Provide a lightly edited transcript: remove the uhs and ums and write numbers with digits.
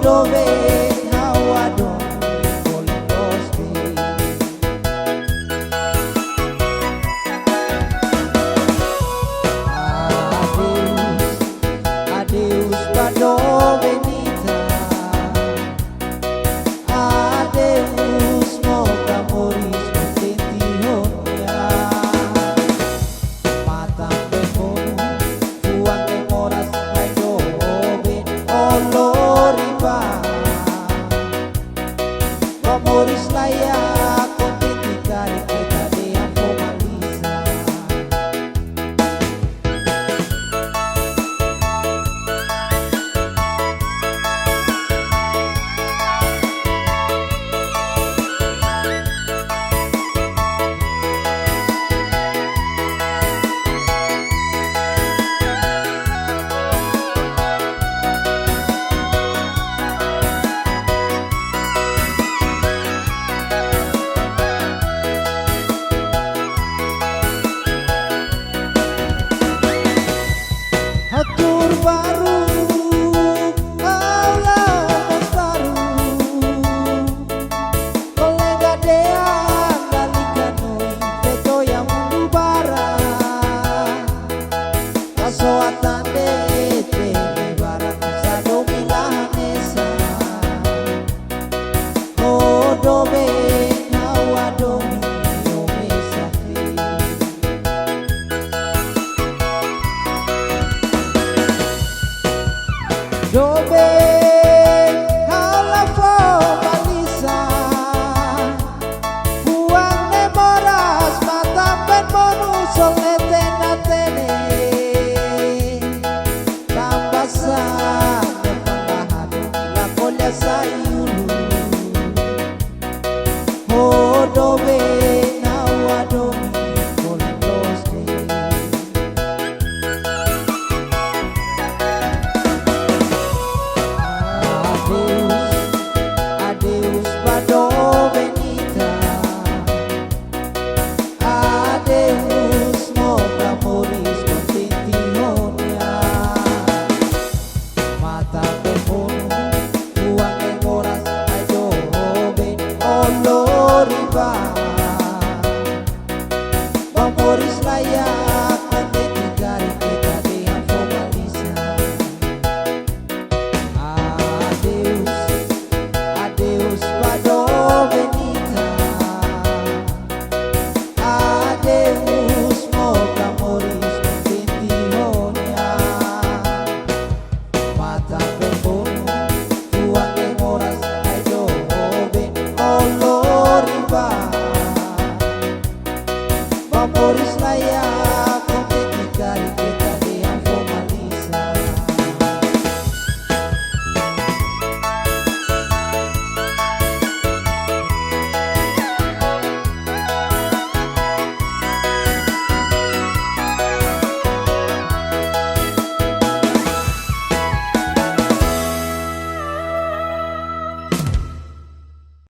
dove how I don't falling lost in. Adeus, adeus Bado Venita. Adeus, moga moris contenti honia. Matang bemono, fuang memoras ai dove oloriba. Moris layak contenti cari kita dia formalisa. Atur baru, Allah mas baru. Kolega dea dalikanoi veto yang mundu bara. Kasoatan dete barang sado milanesa. Kodobe nawadomi omesati. Dove alla formalisa, fuang memoras matam ben bonus solete natene. Tambasan nepangahado la colya sayulu. Oh dove nawadomi falling lost in. Adeus, Bado Venita. Adeus, moga moris contenti honia. Mata bemono, fuang memoras ai dove oloriba. Moris layak contenti cari kita dia formalisa. Adeus, adeus Bado Venita. Adeus, moga moris contenti honia. Mata bemono, fuang memoras ai dove oloriba. Moris layak